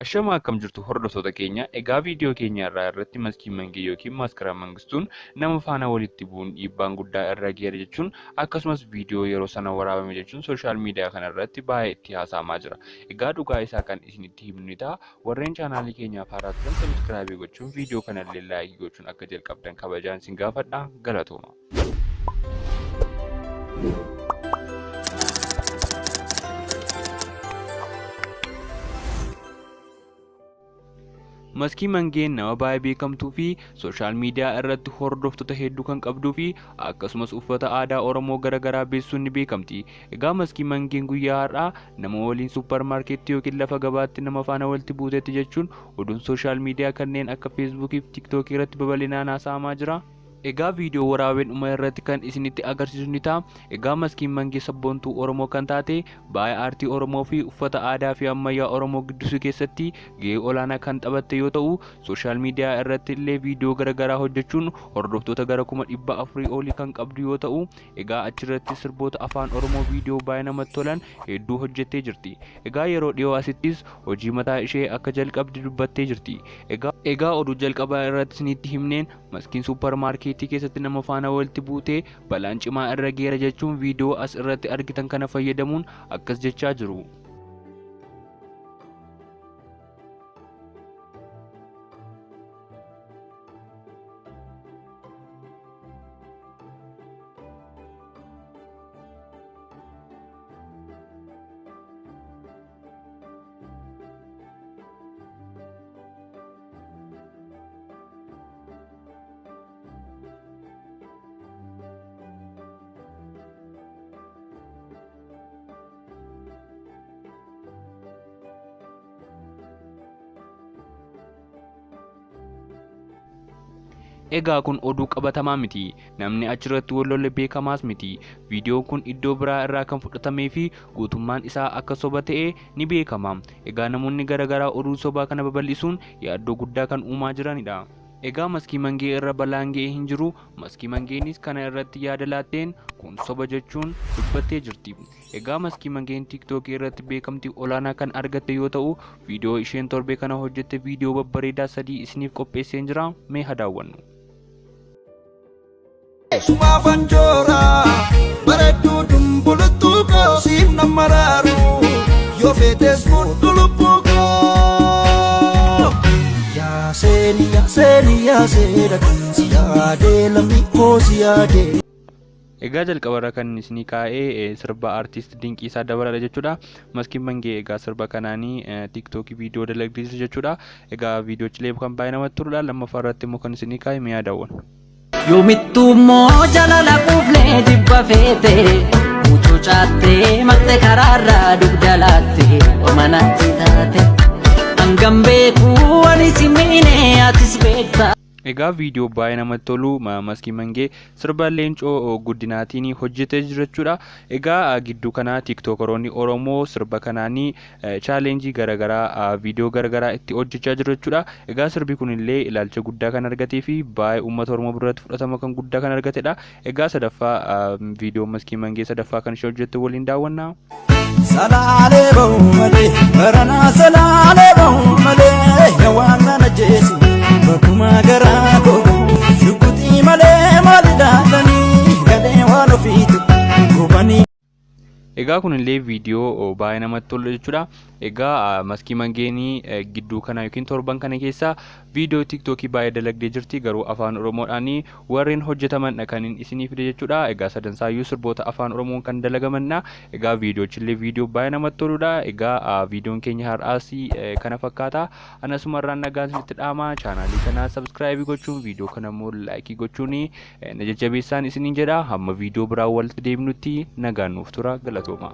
Ashama akkam jirtu hordoftoota keenya egaa viidiyoo keenya irratti maskii mangee yookiin maaskara mangistuun nama faana walitti bu'uun dhiibbaan guddaa irra geera jechuun akkasumas viidiyoo yeroo sana waraabame jechuun sooshaal miidiyaa kana irratti baay'ee itti haasa'amaa jira. Egaa dhugaa isaa kan isinitti himnu ta'a. Warreen chaanaalii keenyaaf haaraa turan sabiskiraaybii gochuun viidiyoo kana illee laayikii gochuun akka jalqabdan kabajaan isin gaafadha. Galatooma. Maskii mangeen nama baay'ee beekamtuu fi sooshaal miidiyaa irratti hordoftoota hedduu kan qabduu fi akkasumas uffata aadaa Oromoo garaagaraa beeksisuun ni beekamti. Egaa maskii mangeen guyyaa har'aa nama waliin suuparmaarkeetii yookiin lafa gabaatti nama faana walitti buutetti jechuun oduun sooshaal miidiyaa kanneen akka feesbuukii fi tiiktookii irratti babal'inaan haasa'amaa jira. Egaa viidiyoo waraabeen dhuma irratti kan isinitti agarsiisu ni ta'a. Egaa maskiin mangee sabboontuu Oromoo kan taate baay'ee aartii Oromoo fi uffata aadaa fi ammayyaa Oromoo guddisuu keessatti gahee olaanaa kan taphatte yoo ta'u, sooshaal miidiyaa irratti illee viidiyoo garaagaraa hojjechuun hordoftoota gara 400 olii kan qabdu yoo ta'u, egaa achirratti sirboota afaan Oromoo viidiyoo baay'ee namatti tolan hedduu hojjettee jirti. Egaa yeroo dhiyoo asittis hojii mataa ishee akka jalqabdi dubbattee jirti. Egaa oduu jalqabaa irratti isinitti himneen maskiin suuparmaarkeetii keessatti nama faana walitti buutee balaan cimaa irra geera jechuun viidiyoo as irratti argitan kana fayyadamuun akkas jechaa jiru. Egaa kun oduu qabatamaa miti. Namni achirratti walolle beekamaas miti. Viidiyoon kun iddoo biraa irraa kan fudhatamee fi guutummaan isaa akka soba ta'e ni beekama. Egaa namoonni garaagaraa oduu sobaa kana babal'isuun yaaddoo guddaa kan uumaa jiranidha. Egaa maskii mangee irra balaan ga'ee hin jiru. Maskii mangeenis kana irratti yaada laatteen kun soba jechuun dubbattee jirti. Egaa maskii mangeen tiiktookii irratti beekamtii olaanaa kan argatte yoo ta'u, viidiyoo isheen torbee kana hojjette viidiyoo babbareedaa 3 isiniif qopheesseen jira. Mee haa daawwannu. Suma fanjora bareedduu dumbuluttuu koosiif nama raaru yoo feetes fuuldulubbuu koo yaaseedha si yaadee lammii koo si yaadee. Egaa jalqabarra kan isinii kaa'ee sirba aartist Dinqiisaa Dabalaadha jechuudha. Maskiin mangee egaa sirba kanaanii tiiktookii viidiyoo dalagdee jirti jechuudha. Egaa viidiyoochilee kan baay'ee namatti toludha. Lammaffaa irratti immoo kan isinii kaa'e mi'a daawwanna. Yoomittummoo jalala kuuflee jibba feete mucuu caattee maqte karaarraa dugda laatte ormanatti taate hangam beekuu ani si miine atis beekta. Egaa viidiyoo baay'ee namatti tolu maskii mangee sirba leencoo guddinaatiin hojjetee jira jechuudha. Egaa gidduu kana tiiktookeroonni Oromoo sirba kanaanii chaalenjii garaagaraa viidiyoo garaagaraa itti hojjechaa jiru jechuudha. Egaa sirbi kun illee ilaalcha guddaa kan argatee fi baay'ee uummata Oromoo biratti fudhatama kan guddaa kan argatedha. Egaa sadaffaa viidiyoo maskii mangee sadaffaa kan ishee hojjette waliin daawwannaa. Salaalee ba'u malee baranaa salaalee ba'u malee yawaan nana jeesi. Bakuma garaa koo shukutii malee maali dhaatanii galee waan ofiitu gubanii. Egaa kun illee viidiyoo baay'ee namatti tolu jechuudha. Egaa maskii mangeenii gidduu kana yookiin torban kana keessa viidiyoo tiiktookii baay'ee dalagdee jirti. Garuu afaan Oromoodhaan warreen hojjetaman kan isinii fide jechuudha. Egaa sadansaayyuu sirboota afaan Oromoon kan dalagamanna. Egaa viidiyoochillee viidiyoo baay'ee namatti toludha. Egaa viidiyoon keenya har'aas kana fakkaata. Anasumarraan nagaan isinitti dhaama. Chaanaalii kana sabiskiraayibii gochuun viidiyoo kana immoo laayikii gochuun na jajjabeessaan isiniin jedha. Hamma viidiyoo biraa walitti deebinutti nagaan nuuf tura. Galatooma.